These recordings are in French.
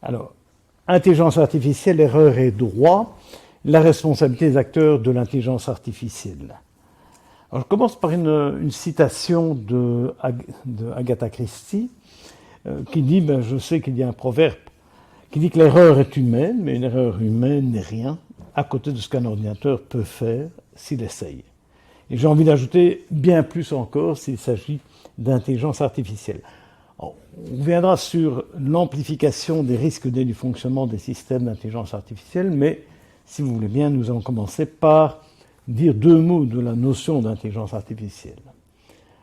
Alors, intelligence artificielle, erreur et droit, la responsabilité des acteurs de l'intelligence artificielle. Alors, je commence par une citation de Agatha Christie qui dit, je sais qu'il y a un proverbe qui dit que l'erreur est humaine, mais une erreur humaine n'est rien à côté de ce qu'un ordinateur peut faire s'il essaye. Et j'ai envie d'ajouter bien plus encore s'il s'agit d'intelligence artificielle. Alors, on reviendra sur l'amplification des risques nés du fonctionnement des systèmes d'intelligence artificielle, mais si vous voulez bien, nous allons commencer par dire deux mots de la notion d'intelligence artificielle.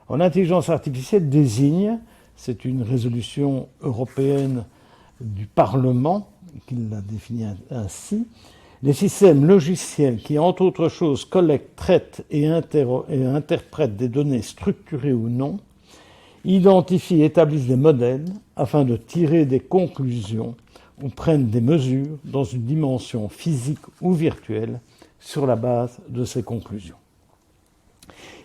Alors, l'intelligence artificielle désigne, c'est une résolution européenne du Parlement qui l'a définie ainsi, les systèmes logiciels qui, entre autres choses, collectent, traitent et interprètent des données structurées ou non, identifient et établissent des modèles afin de tirer des conclusions ou prennent des mesures dans une dimension physique ou virtuelle sur la base de ces conclusions.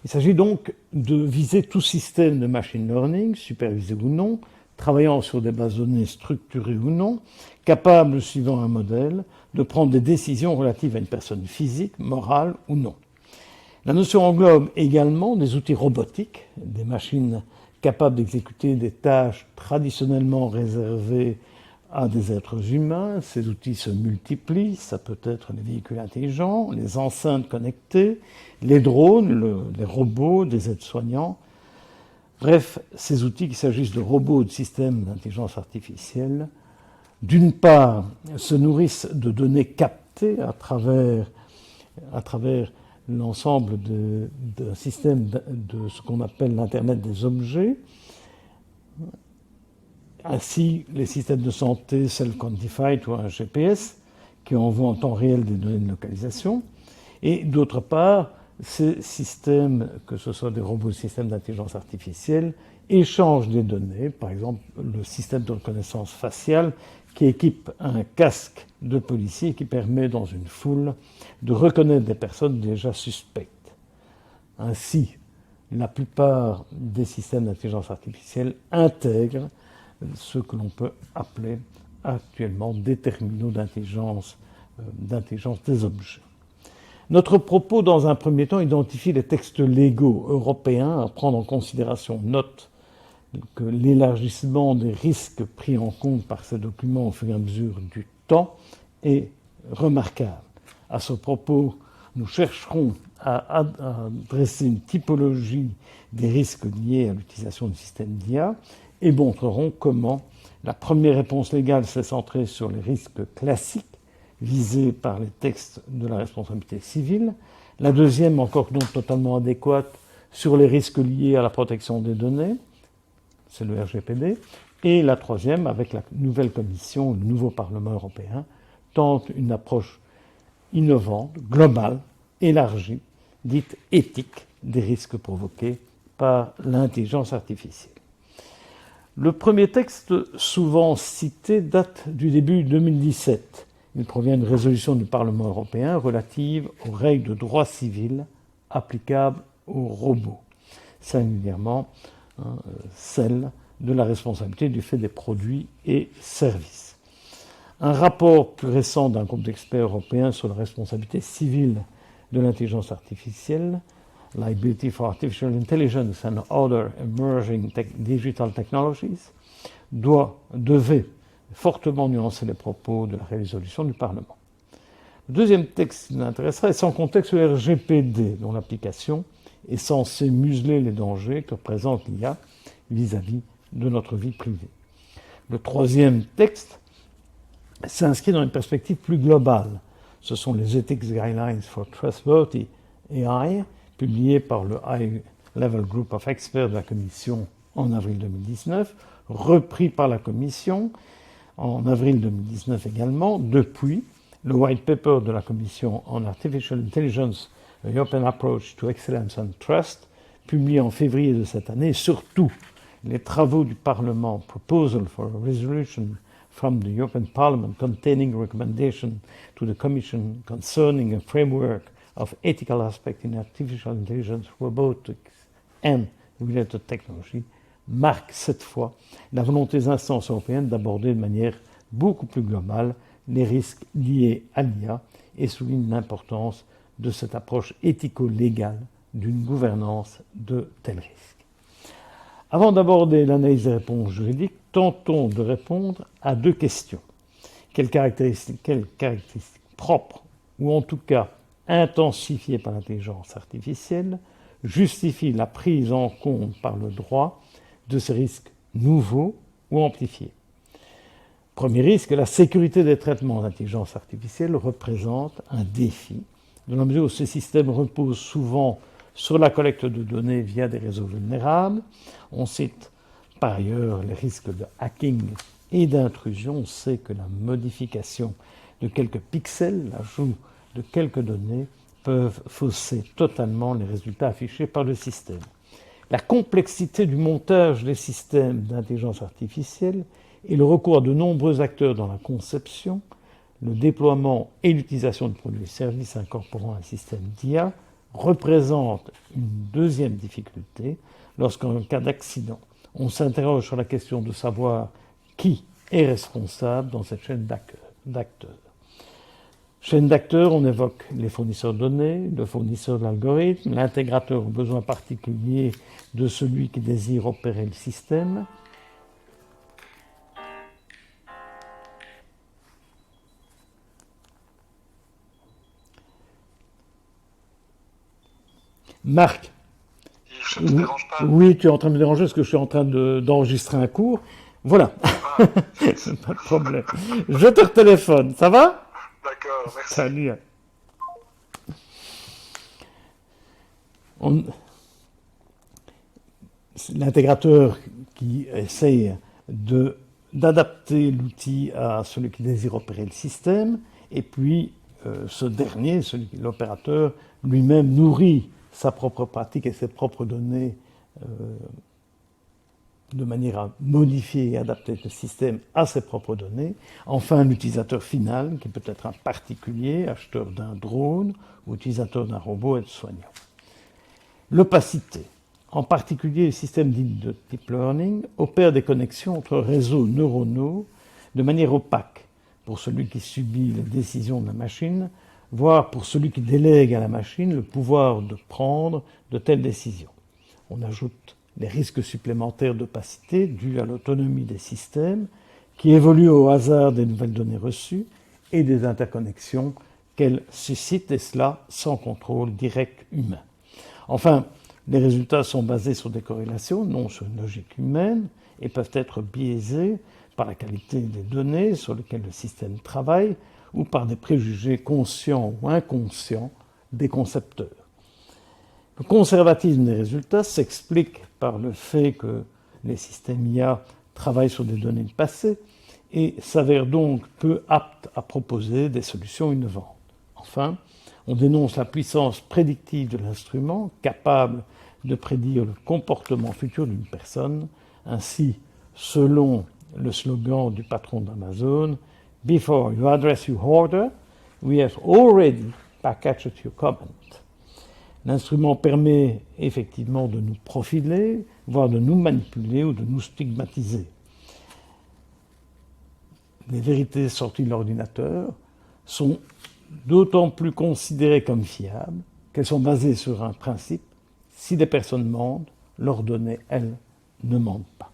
Il s'agit donc de viser tout système de machine learning, supervisé ou non, travaillant sur des bases de données structurées ou non, capable, suivant un modèle, de prendre des décisions relatives à une personne physique, morale ou non. La notion englobe également des outils robotiques, des machines capables d'exécuter des tâches traditionnellement réservées à des êtres humains. Ces outils se multiplient, ça peut être les véhicules intelligents, les enceintes connectées, les drones, les robots, des aides-soignants. Bref, ces outils, qu'il s'agisse de robots ou de systèmes d'intelligence artificielle, d'une part, se nourrissent de données captées à travers l'ensemble d'un système de ce qu'on appelle l'Internet des objets. Ainsi, les systèmes de santé self-quantified ou un GPS qui envoient en temps réel des données de localisation. Et d'autre part, ces systèmes, que ce soit des robots ou des systèmes d'intelligence artificielle, échangent des données, par exemple le système de reconnaissance faciale qui équipe un casque de policier qui permet dans une foule de reconnaître des personnes déjà suspectes. Ainsi, la plupart des systèmes d'intelligence artificielle intègrent ce que l'on peut appeler actuellement des terminaux d'intelligence des objets. Notre propos, dans un premier temps, identifie les textes légaux européens à prendre en considération. Note que l'élargissement des risques pris en compte par ces documents au fur et à mesure du temps est remarquable. À ce propos, nous chercherons à dresser une typologie des risques liés à l'utilisation du système d'IA et montrerons comment la première réponse légale s'est centrée sur les risques classiques visés par les textes de la responsabilité civile, la deuxième, encore non totalement adéquate, sur les risques liés à la protection des données, c'est le RGPD, et la troisième, avec la nouvelle Commission, le nouveau Parlement européen, tente une approche innovante, globale, élargie, dite éthique, des risques provoqués par l'intelligence artificielle. Le premier texte souvent cité date du début 2017. Il provient d'une résolution du Parlement européen relative aux règles de droit civil applicables aux robots, singulièrement celle de la responsabilité du fait des produits et services. Un rapport plus récent d'un groupe d'experts européens sur la responsabilité civile de l'intelligence artificielle, Liability for Artificial Intelligence and Other Emerging Digital Technologies, devait fortement nuancer les propos de la résolution du Parlement. Le deuxième texte qui nous intéressera est sans contexte le RGPD, dont l'application est censée museler les dangers que représente l'IA vis-à-vis de notre vie privée. Le troisième texte s'inscrit dans une perspective plus globale. Ce sont les Ethics Guidelines for Trustworthy AI, publiés par le High Level Group of Experts de la Commission en avril 2019, repris par la Commission en avril 2019 également. Depuis, le White Paper de la Commission on Artificial Intelligence, a European Approach to Excellence and Trust, publié en février de cette année, et surtout les travaux du Parlement, Proposal for a Resolution from the European Parliament containing recommendation to the Commission concerning a framework of ethical aspects in artificial intelligence, robotics and related technology, marque cette fois la volonté des instances européennes d'aborder de manière beaucoup plus globale les risques liés à l'IA et souligne l'importance de cette approche éthico-légale d'une gouvernance de tels risques. Avant d'aborder l'analyse des réponses juridiques, tentons de répondre à deux questions. Quelles caractéristiques propres, ou en tout cas intensifiées par l'intelligence artificielle, justifient la prise en compte par le droit de ces risques nouveaux ou amplifiés? Premier risque, la sécurité des traitements d'intelligence artificielle représente un défi, dans la mesure où ces systèmes reposent souvent sur la collecte de données via des réseaux vulnérables. On cite par ailleurs les risques de hacking et d'intrusion. On sait que la modification de quelques pixels, l'ajout de quelques données, peuvent fausser totalement les résultats affichés par le système. La complexité du montage des systèmes d'intelligence artificielle et le recours à de nombreux acteurs dans la conception, le déploiement et l'utilisation de produits et services incorporant un système d'IA représentent une deuxième difficulté lorsqu'en cas d'accident, on s'interroge sur la question de savoir qui est responsable dans cette chaîne d'acteurs. Chaîne d'acteurs, on évoque les fournisseurs de données, le fournisseur de l'algorithme, l'intégrateur aux besoins particuliers de celui qui désire opérer le système. Marc, Je ne te dérange pas. oui, tu es en train de me déranger parce que je suis en train d'enregistrer un cours. Voilà, Ah, pas de problème. Je te retéléphone, ça va? d'accord, merci. Salut. On- L'intégrateur qui essaye d'adapter l'outil à celui qui désire opérer le système, et puis ce dernier, l'opérateur, lui-même nourrit sa propre pratique et ses propres données de manière à modifier et adapter le système à ses propres données. Enfin, l'utilisateur final, qui peut être un particulier, acheteur d'un drone ou utilisateur d'un robot aide-soignant. L'opacité, en particulier les systèmes dits de deep learning, opèrent des connexions entre réseaux neuronaux de manière opaque pour celui qui subit les décisions de la machine, voire pour celui qui délègue à la machine le pouvoir de prendre de telles décisions. On ajoute les risques supplémentaires d'opacité dus à l'autonomie des systèmes qui évoluent au hasard des nouvelles données reçues et des interconnexions qu'elles suscitent, et cela sans contrôle direct humain. Enfin, les résultats sont basés sur des corrélations, non sur une logique humaine, et peuvent être biaisés par la qualité des données sur lesquelles le système travaille ou par des préjugés conscients ou inconscients des concepteurs. Le conservatisme des résultats s'explique par le fait que les systèmes IA travaillent sur des données passées et s'avèrent donc peu aptes à proposer des solutions innovantes. Enfin, on dénonce la puissance prédictive de l'instrument, capable de prédire le comportement futur d'une personne. Ainsi, selon le slogan du patron d'Amazon, « Before you address your order, we have already packaged your comment ». L'instrument permet effectivement de nous profiler, voire de nous manipuler ou de nous stigmatiser. Les vérités sorties de l'ordinateur sont d'autant plus considérées comme fiables qu'elles sont basées sur un principe: si des personnes mentent, leurs données, elles, ne mentent pas.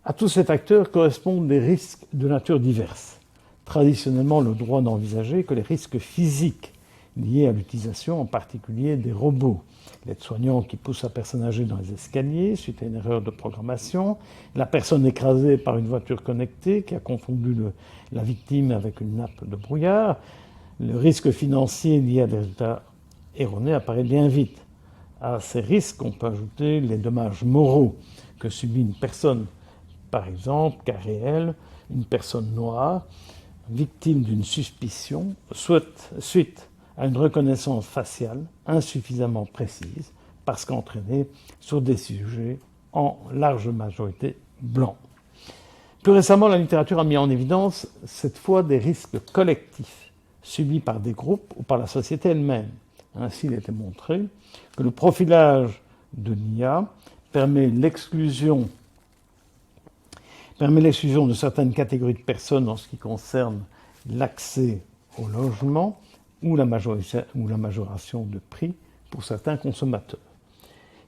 À tous ces facteurs correspondent des risques de nature diverse. Traditionnellement, le droit n'envisageait que les risques physiques liés à l'utilisation, en particulier des robots. L'aide-soignant qui pousse la personne âgée dans les escaliers suite à une erreur de programmation, la personne écrasée par une voiture connectée qui a confondu la victime avec une nappe de brouillard. Le risque financier lié à des résultats erronés apparaît bien vite. À ces risques, on peut ajouter les dommages moraux que subit une personne, par exemple, cas réel, une personne noire, victime d'une suspicion, suite à une reconnaissance faciale insuffisamment précise, parce qu'entraînée sur des sujets en large majorité blancs. Plus récemment, la littérature a mis en évidence cette fois des risques collectifs subis par des groupes ou par la société elle-même. Ainsi, il a été montré que le profilage de l'IA permet l'exclusion permet l'exclusion de certaines catégories de personnes en ce qui concerne l'accès au logement ou la majoration de prix pour certains consommateurs.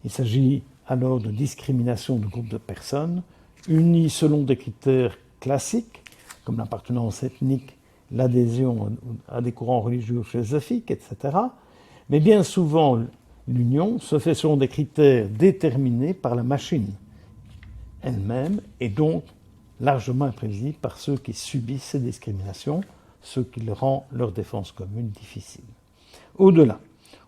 Il s'agit alors de discrimination de groupes de personnes unis selon des critères classiques comme l'appartenance ethnique, l'adhésion à des courants religieux ou philosophiques, etc. Mais bien souvent, l'union se fait selon des critères déterminés par la machine elle-même et donc largement imprévisibles par ceux qui subissent ces discriminations, ce qui rend leur défense commune difficile. Au-delà,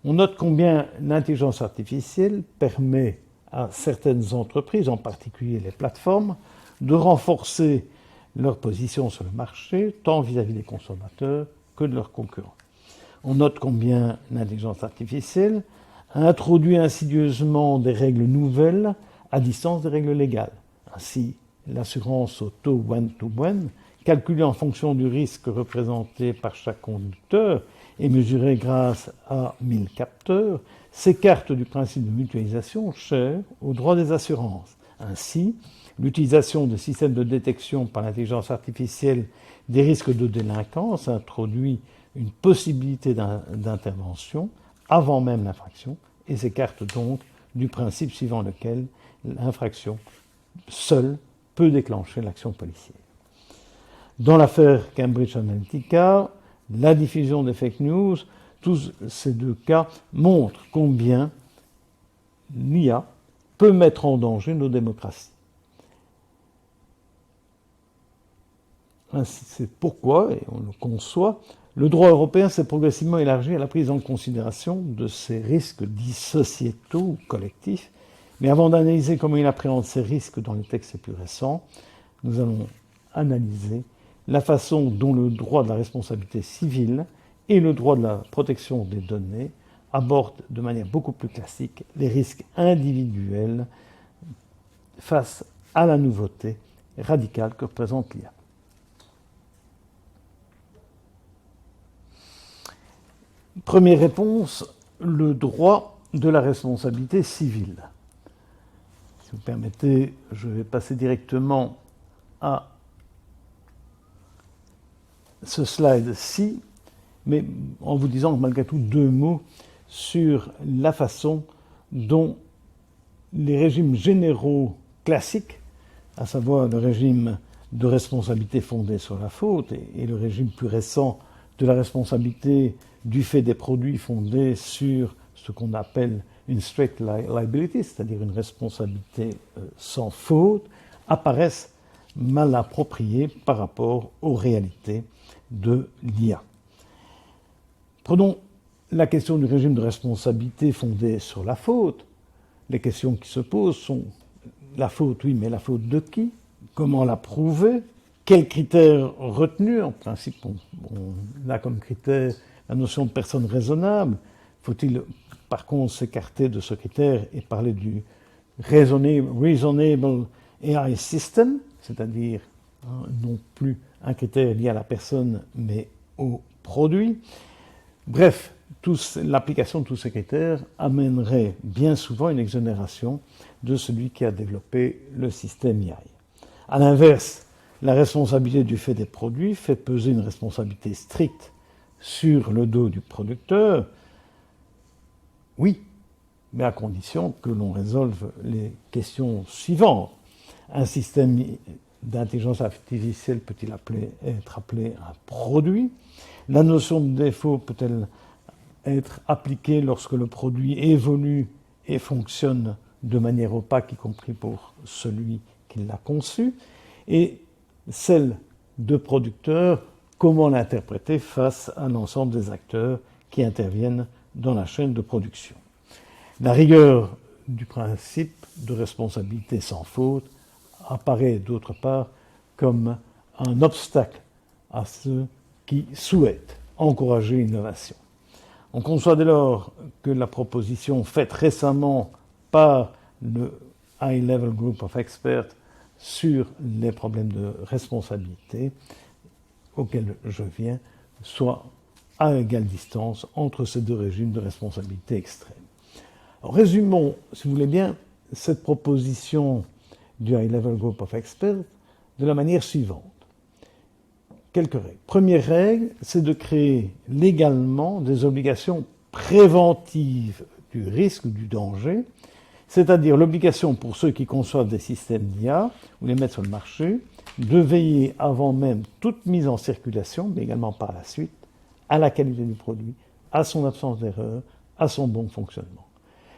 on note combien l'intelligence artificielle permet à certaines entreprises, en particulier les plateformes, de renforcer leur position sur le marché, tant vis-à-vis des consommateurs que de leurs concurrents. On note combien l'intelligence artificielle a introduit insidieusement des règles nouvelles à distance des règles légales. Ainsi, l'assurance auto one-to-one, calculée en fonction du risque représenté par chaque conducteur et mesurée grâce à 1000 capteurs, s'écarte du principe de mutualisation cher au droit des assurances. Ainsi, l'utilisation de systèmes de détection par l'intelligence artificielle des risques de délinquance introduit une possibilité d'intervention avant même l'infraction et s'écarte donc du principe suivant lequel l'infraction seule peut déclencher l'action policière. Dans l'affaire Cambridge Analytica, la diffusion des fake news, tous ces deux cas montrent combien l'IA peut mettre en danger nos démocraties. C'est pourquoi, et on le conçoit, le droit européen s'est progressivement élargi à la prise en considération de ces risques dits sociétaux ou collectifs. Mais avant d'analyser comment il appréhende ces risques dans les textes les plus récents, nous allons analyser la façon dont le droit de la responsabilité civile et le droit de la protection des données abordent de manière beaucoup plus classique les risques individuels face à la nouveauté radicale que représente l'IA. Première réponse, le droit de la responsabilité civile. Si vous permettez, je vais passer directement à ce slide-ci, mais en vous disant malgré tout deux mots sur la façon dont les régimes généraux classiques, à savoir le régime de responsabilité fondée sur la faute et le régime plus récent de la responsabilité du fait des produits fondés sur ce qu'on appelle une strict liability, c'est-à-dire une responsabilité sans faute, apparaissent mal appropriés par rapport aux réalités de l'IA. Prenons la question du régime de responsabilité fondé sur la faute. Les questions qui se posent sont la faute, oui, mais la faute de qui? Comment la prouver? Quels critères retenus? En principe, on a comme critère la notion de personne raisonnable. Faut-il par contre s'écarter de ce critère et parler du reasonable AI system, c'est-à-dire non plus un critère lié à la personne mais au produit? Bref, l'application de tous ces critères amènerait bien souvent une exonération de celui qui a développé le système AI. À l'inverse, la responsabilité du fait des produits fait peser une responsabilité stricte sur le dos du producteur, oui, mais à condition que l'on résolve les questions suivantes. Un système d'intelligence artificielle peut-il être appelé un produit? La notion de défaut peut-elle être appliquée lorsque le produit évolue et fonctionne de manière opaque, y compris pour celui qui l'a conçu? Et celle de producteur, comment l'interpréter face à l'ensemble des acteurs qui interviennent dans la chaîne de production? La rigueur du principe de responsabilité sans faute apparaît d'autre part comme un obstacle à ceux qui souhaitent encourager l'innovation. On conçoit dès lors que la proposition faite récemment par le High Level Group of Experts sur les problèmes de responsabilité auxquels je viens soit à égale distance entre ces deux régimes de responsabilité extrême. Alors, résumons, si vous voulez bien, cette proposition du High Level Group of Experts de la manière suivante. Quelques règles. Première règle, c'est de créer légalement des obligations préventives du risque, du danger, c'est-à-dire l'obligation pour ceux qui conçoivent des systèmes d'IA ou les mettent sur le marché, de veiller avant même toute mise en circulation, mais également par la suite, à la qualité du produit, à son absence d'erreur, à son bon fonctionnement.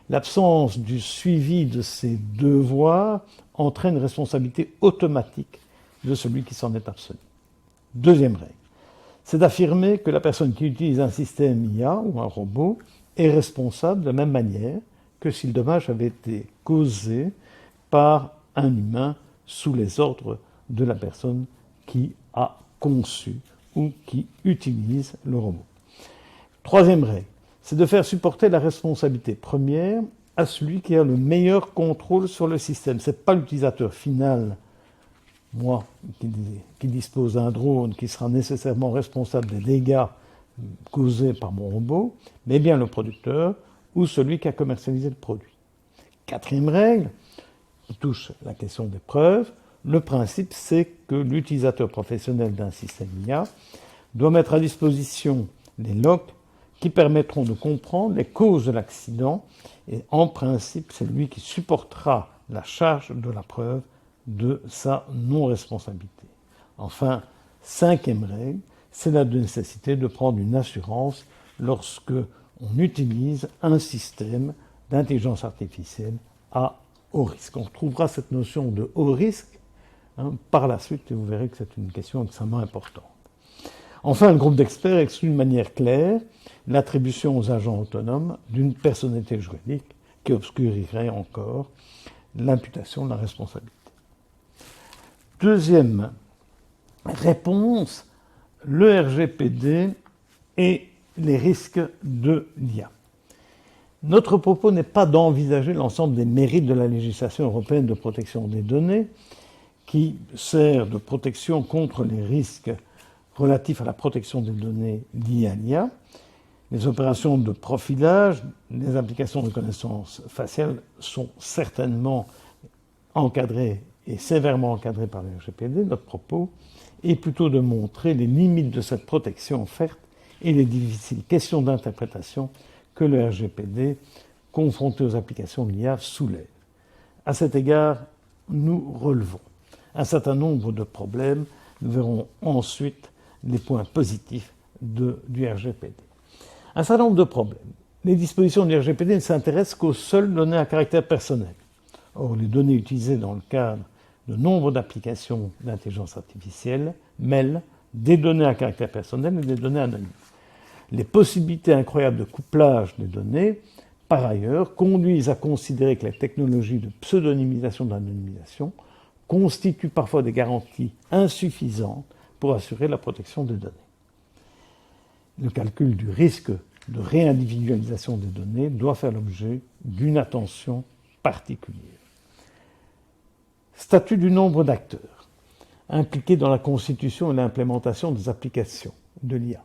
L'absence du suivi de ces devoirs entraîne une responsabilité automatique de celui qui s'en est abstenu. Deuxième règle, c'est d'affirmer que la personne qui utilise un système IA ou un robot est responsable de la même manière que si le dommage avait été causé par un humain sous les ordres de la personne qui a conçu ou qui utilise le robot. Troisième règle, c'est de faire supporter la responsabilité première à celui qui a le meilleur contrôle sur le système. Ce n'est pas l'utilisateur final, moi, qui dispose d'un drone, qui sera nécessairement responsable des dégâts causés par mon robot, mais bien le producteur ou celui qui a commercialisé le produit. Quatrième règle, qui touche la question des preuves, le principe c'est que l'utilisateur professionnel d'un système IA doit mettre à disposition les logs qui permettront de comprendre les causes de l'accident et en principe c'est lui qui supportera la charge de la preuve de sa non-responsabilité. Enfin, cinquième règle, c'est la nécessité de prendre une assurance lorsque on utilise un système d'intelligence artificielle à haut risque. On retrouvera cette notion de haut risque par la suite et vous verrez que c'est une question extrêmement importante. Enfin, le groupe d'experts exclut de manière claire l'attribution aux agents autonomes d'une personnalité juridique qui obscurirait encore l'imputation de la responsabilité. Deuxième réponse, le RGPD et les risques de l'IA. Notre propos n'est pas d'envisager l'ensemble des mérites de la législation européenne de protection des données, qui sert de protection contre les risques relatifs à la protection des données liées à l'IA. Les opérations de profilage, les applications de connaissances faciales sont certainement encadrées et sévèrement encadrées par le RGPD. Notre propos est plutôt de montrer les limites de cette protection offerte et les difficiles questions d'interprétation que le RGPD, confronté aux applications de l'IA, soulève. À cet égard, nous relevons un certain nombre de problèmes. Nous verrons ensuite les points positifs du RGPD. Un certain nombre de problèmes. Les dispositions du RGPD ne s'intéressent qu'aux seules données à caractère personnel. Or, les données utilisées dans le cadre de nombre d'applications d'intelligence artificielle mêlent des données à caractère personnel et des données anonymes. Les possibilités incroyables de couplage des données, par ailleurs, conduisent à considérer que les technologies de pseudonymisation et d'anonymisation constituent parfois des garanties insuffisantes pour assurer la protection des données. Le calcul du risque de réindividualisation des données doit faire l'objet d'une attention particulière. Statut du nombre d'acteurs impliqués dans la constitution et l'implémentation des applications de l'IA.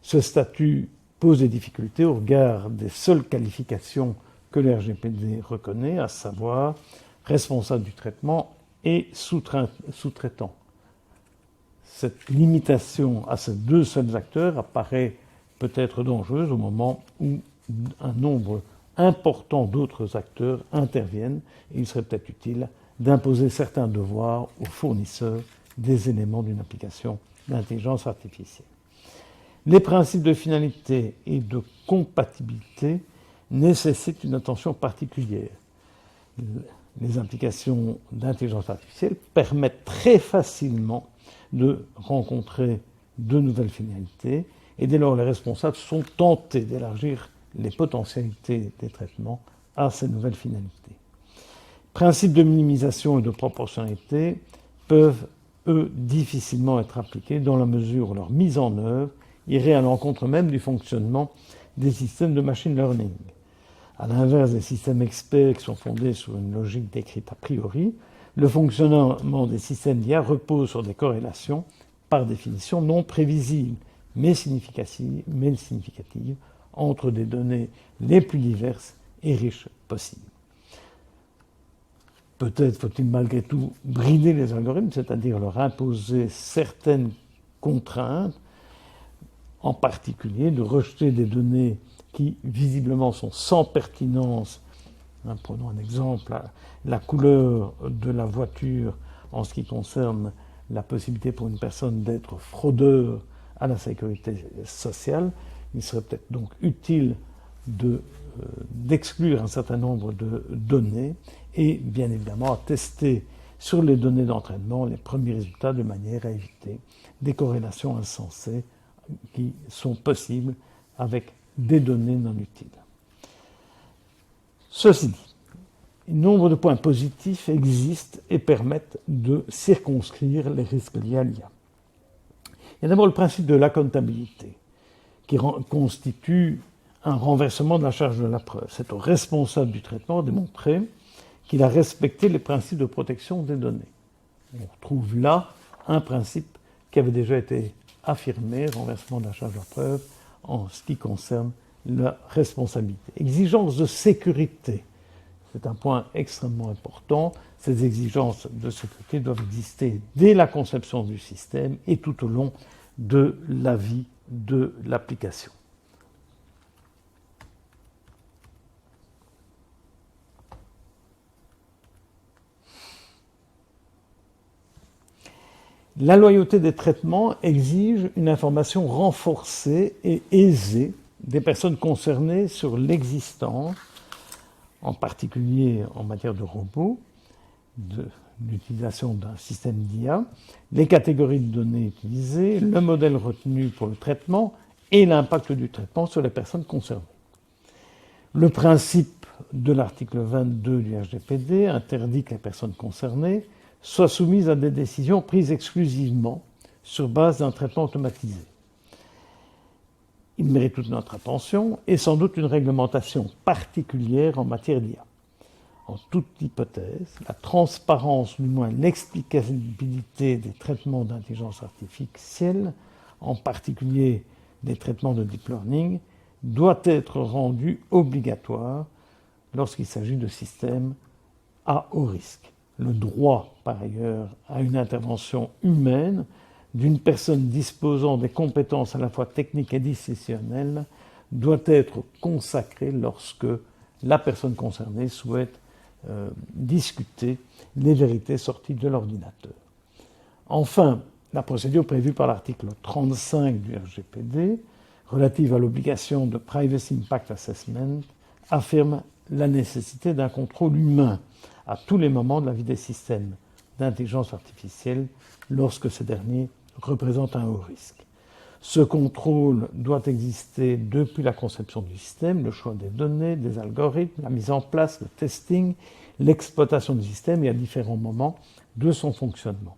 Ce statut pose des difficultés au regard des seules qualifications que le RGPD reconnaît, à savoir responsable du traitement et sous-traitant. Cette limitation à ces deux seuls acteurs apparaît peut-être dangereuse au moment où un nombre important d'autres acteurs interviennent et il serait peut-être utile d'imposer certains devoirs aux fournisseurs des éléments d'une application d'intelligence artificielle. Les principes de finalité et de compatibilité nécessitent une attention particulière. Les applications d'intelligence artificielle permettent très facilement de rencontrer de nouvelles finalités et dès lors les responsables sont tentés d'élargir les potentialités des traitements à ces nouvelles finalités. Principes de minimisation et de proportionnalité peuvent, eux, difficilement être appliqués dans la mesure où leur mise en œuvre irait à l'encontre même du fonctionnement des systèmes de machine learning. À l'inverse des systèmes experts qui sont fondés sur une logique décrite a priori, le fonctionnement des systèmes d'IA repose sur des corrélations, par définition non prévisibles, mais significatives, entre des données les plus diverses et riches possibles. Peut-être faut-il malgré tout brider les algorithmes, c'est-à-dire leur imposer certaines contraintes, en particulier de rejeter des données qui visiblement sont sans pertinence. Prenons un exemple, la couleur de la voiture en ce qui concerne la possibilité pour une personne d'être fraudeur à la sécurité sociale. Il serait peut-être donc utile d'exclure un certain nombre de données et bien évidemment à tester sur les données d'entraînement les premiers résultats de manière à éviter des corrélations insensées qui sont possibles avec des données non utiles. Ceci dit, nombre de points positifs existent et permettent de circonscrire les risques liés à l'IA. Il y a d'abord le principe de l'accountabilité, qui constitue un renversement de la charge de la preuve. C'est au responsable du traitement de démontrer qu'il a respecté les principes de protection des données. On retrouve là un principe qui avait déjà été affirmé, renversement de la charge de la preuve, en ce qui concerne la responsabilité. Exigence de sécurité. C'est un point extrêmement important. Ces exigences de sécurité doivent exister dès la conception du système et tout au long de la vie de l'application. La loyauté des traitements exige une information renforcée et aisée des personnes concernées sur l'existence, en particulier en matière de robots, de l'utilisation d'un système d'IA, les catégories de données utilisées, le modèle retenu pour le traitement et l'impact du traitement sur les personnes concernées. Le principe de l'article 22 du RGPD interdit que les personnes concernées soient soumises à des décisions prises exclusivement sur base d'un traitement automatisé. Il mérite toute notre attention et sans doute une réglementation particulière en matière d'IA. En toute hypothèse, la transparence, du moins l'explicabilité des traitements d'intelligence artificielle, en particulier des traitements de deep learning, doit être rendue obligatoire lorsqu'il s'agit de systèmes à haut risque. Le droit, par ailleurs, à une intervention humaine d'une personne disposant des compétences à la fois techniques et décisionnelles doit être consacré lorsque la personne concernée souhaite discuter les vérités sorties de l'ordinateur. Enfin, la procédure prévue par l'article 35 du RGPD, relative à l'obligation de Privacy Impact Assessment, affirme la nécessité d'un contrôle humain à tous les moments de la vie des systèmes d'intelligence artificielle lorsque ces derniers représentent un haut risque. Ce contrôle doit exister depuis la conception du système, le choix des données, des algorithmes, la mise en place, le testing, l'exploitation du système et à différents moments de son fonctionnement.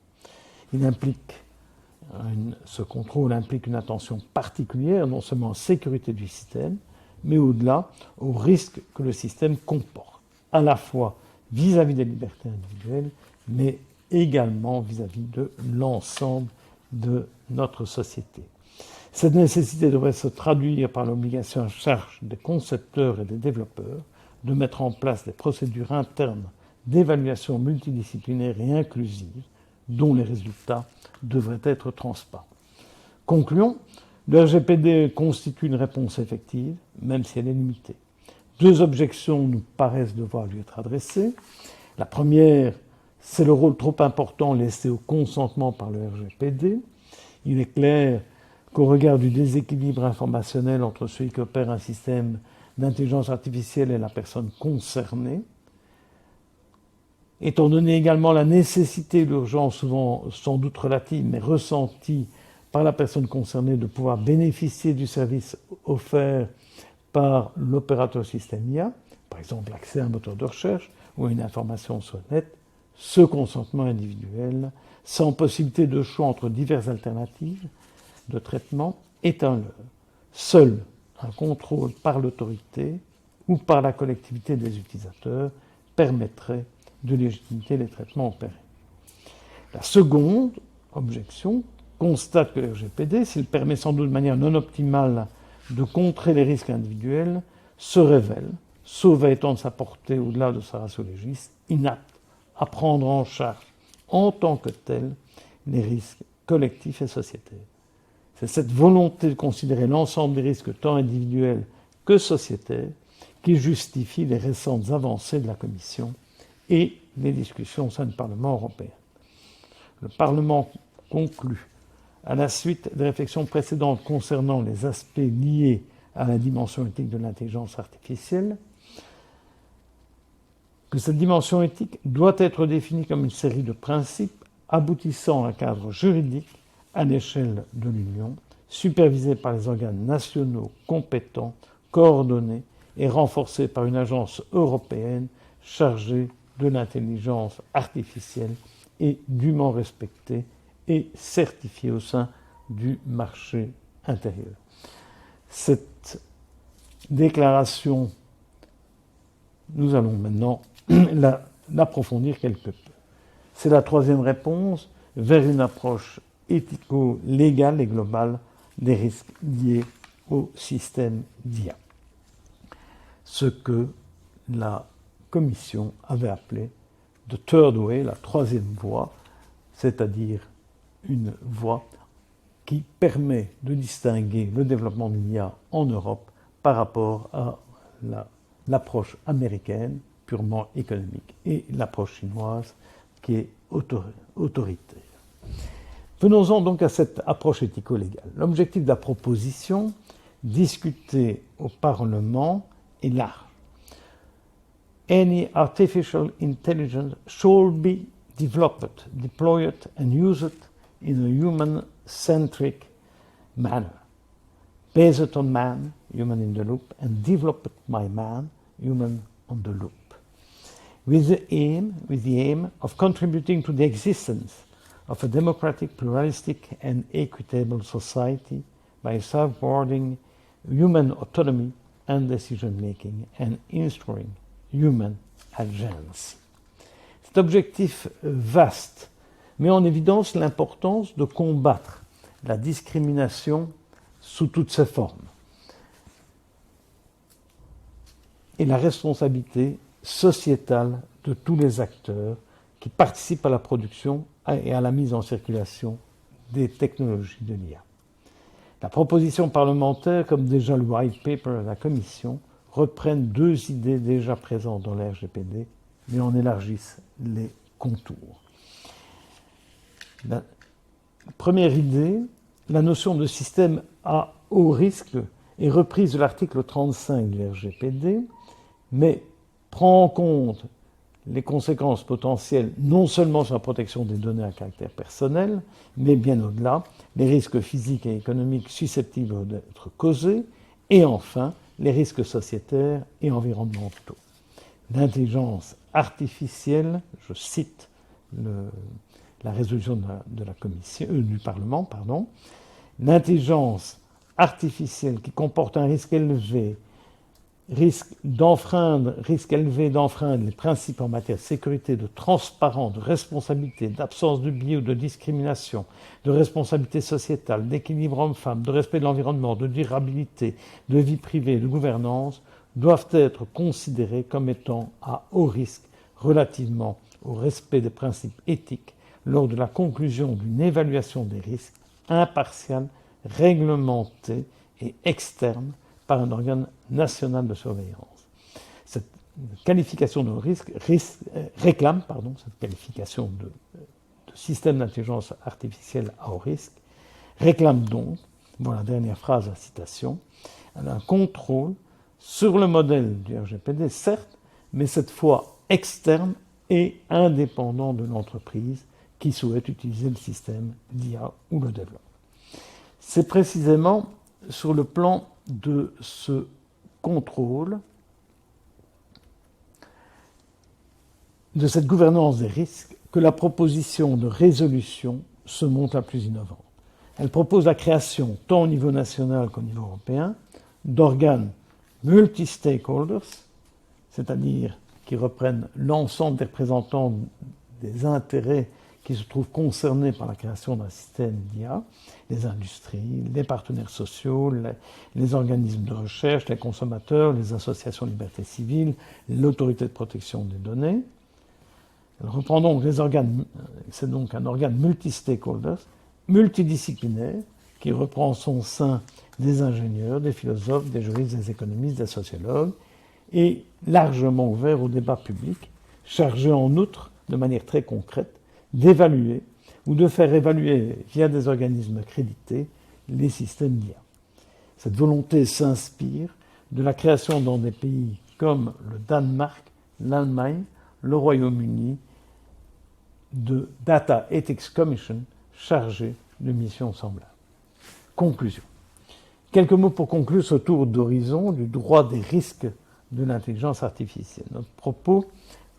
Ce contrôle implique une attention particulière non seulement à la sécurité du système, mais au-delà aux risques que le système comporte, à la fois vis-à-vis des libertés individuelles, mais également vis-à-vis de l'ensemble de notre société. Cette nécessité devrait se traduire par l'obligation à charge des concepteurs et des développeurs de mettre en place des procédures internes d'évaluation multidisciplinaire et inclusive dont les résultats devraient être transparents. Concluons, le RGPD constitue une réponse effective, même si elle est limitée. Deux objections nous paraissent devoir lui être adressées. La première, c'est le rôle trop important laissé au consentement par le RGPD. Il est clair qu'au regard du déséquilibre informationnel entre celui qui opère un système d'intelligence artificielle et la personne concernée, étant donné également la nécessité et l'urgence, souvent sans doute relative, mais ressentie par la personne concernée, de pouvoir bénéficier du service offert par l'opérateur système IA, par exemple l'accès à un moteur de recherche ou à une information sur le net, ce consentement individuel, sans possibilité de choix entre diverses alternatives de traitement, est un leurre. Seul un contrôle par l'autorité ou par la collectivité des utilisateurs permettrait de légitimer les traitements opérés. La seconde objection constate que le RGPD, s'il permet sans doute de manière non optimale de contrer les risques individuels, se révèle, sauf à étendre sa portée au-delà de sa ratio legis, inapte à prendre en charge en tant que tels les risques collectifs et sociétaires. C'est cette volonté de considérer l'ensemble des risques tant individuels que sociétaires qui justifie les récentes avancées de la Commission et les discussions au sein du Parlement européen. Le Parlement conclut, à la suite des réflexions précédentes concernant les aspects liés à la dimension éthique de l'intelligence artificielle, que cette dimension éthique doit être définie comme une série de principes aboutissant à un cadre juridique à l'échelle de l'Union, supervisé par les organes nationaux compétents, coordonnés et renforcé par une agence européenne chargée de l'intelligence artificielle et dûment respectée et certifiée au sein du marché intérieur. Cette déclaration, nous allons maintenant l'approfondir quelque peu. C'est la troisième réponse vers une approche éthico-légale et globale des risques liés au système d'IA. Ce que la Commission avait appelé the third way, la troisième voie, c'est-à-dire une voie qui permet de distinguer le développement de l'IA en Europe par rapport à l'approche américaine, purement économique, et l'approche chinoise qui est autoritaire. Venons-en donc à cette approche éthico-légale. L'objectif de la proposition discutée au Parlement est large. Any artificial intelligence shall be developed, deployed and used in a human-centric manner, based on man, human in the loop, and developed by man, human on the loop, with the aim of contributing to the existence of a democratic, pluralistic and equitable society by safeguarding human autonomy and decision-making and ensuring human agency. Cet objectif vaste met en évidence l'importance de combattre la discrimination sous toutes ses formes et la responsabilité sociétale de tous les acteurs qui participent à la production et à la mise en circulation des technologies de l'IA. La proposition parlementaire, comme déjà le white paper de la Commission, reprennent deux idées déjà présentes dans la RGPD, mais en élargissent les contours. La première idée, la notion de système à haut risque est reprise de l'article 35 du RGPD, mais prend en compte les conséquences potentielles non seulement sur la protection des données à caractère personnel, mais bien au-delà, les risques physiques et économiques susceptibles d'être causés, et enfin, les risques sociétaires et environnementaux. L'intelligence artificielle, je cite la résolution de la Commission, du Parlement, l'intelligence artificielle qui comporte un risque élevé d'enfreindre les principes en matière de sécurité, de transparence, de responsabilité, d'absence de biais ou de discrimination, de responsabilité sociétale, d'équilibre homme-femme, de respect de l'environnement, de durabilité, de vie privée, de gouvernance, doivent être considérés comme étant à haut risque relativement au respect des principes éthiques lors de la conclusion d'une évaluation des risques impartiale, réglementée et externe par un organe national de surveillance. Cette qualification de risque réclame cette qualification de système d'intelligence artificielle à haut risque, réclame donc, voilà la dernière phrase de la citation, un contrôle sur le modèle du RGPD, certes, mais cette fois externe et indépendant de l'entreprise qui souhaite utiliser le système d'IA ou le développe. C'est précisément sur le plan de ce contrôle, de cette gouvernance des risques, que la proposition de résolution se montre la plus innovante. Elle propose la création, tant au niveau national qu'au niveau européen, d'organes multi-stakeholders, c'est-à-dire qui reprennent l'ensemble des représentants des intérêts qui se trouvent concernés par la création d'un système d'IA, les industries, les partenaires sociaux, les organismes de recherche, les consommateurs, les associations de liberté civile, l'autorité de protection des données. Elle reprend donc c'est donc un organe multi-stakeholders, multidisciplinaire, qui reprend en son sein des ingénieurs, des philosophes, des juristes, des économistes, des sociologues, et largement ouvert au débat public, chargé en outre, de manière très concrète, d'évaluer ou de faire évaluer via des organismes accrédités les systèmes d'IA. Cette volonté s'inspire de la création dans des pays comme le Danemark, l'Allemagne, le Royaume-Uni, de Data Ethics Commission chargée de missions semblables. Conclusion. Quelques mots pour conclure ce tour d'horizon du droit des risques de l'intelligence artificielle. Notre propos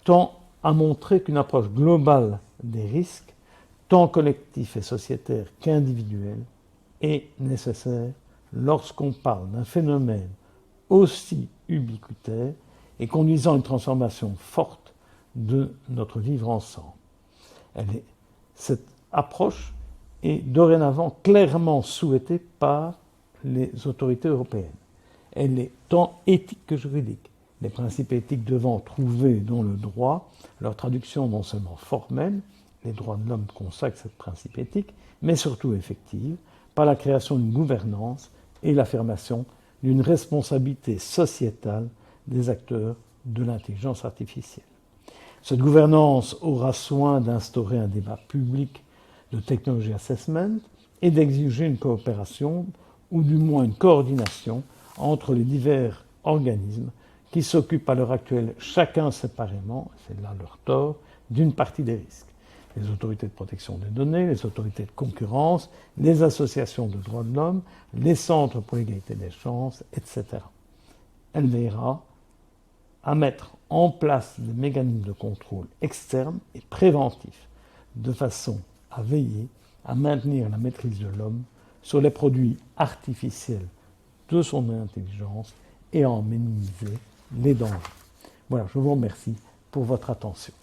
tend à montrer qu'une approche globale des risques, tant collectifs et sociétaires qu'individuels, est nécessaire lorsqu'on parle d'un phénomène aussi ubiquitaire et conduisant à une transformation forte de notre vivre ensemble. Cette approche est dorénavant clairement souhaitée par les autorités européennes. Elle est tant éthique que juridique. Les principes éthiques devant trouver dans le droit leur traduction non seulement formelle, les droits de l'homme consacrent ce principe éthique, mais surtout effective, par la création d'une gouvernance et l'affirmation d'une responsabilité sociétale des acteurs de l'intelligence artificielle. Cette gouvernance aura soin d'instaurer un débat public de technology assessment et d'exiger une coopération ou du moins une coordination entre les divers organismes qui s'occupent à l'heure actuelle, chacun séparément, c'est là leur tort, d'une partie des risques. Les autorités de protection des données, les autorités de concurrence, les associations de droits de l'homme, les centres pour l'égalité des chances, etc. Elle veillera à mettre en place des mécanismes de contrôle externes et préventifs, de façon à veiller à maintenir la maîtrise de l'homme sur les produits artificiels de son intelligence et à en minimiser les dangers. Voilà, je vous remercie pour votre attention.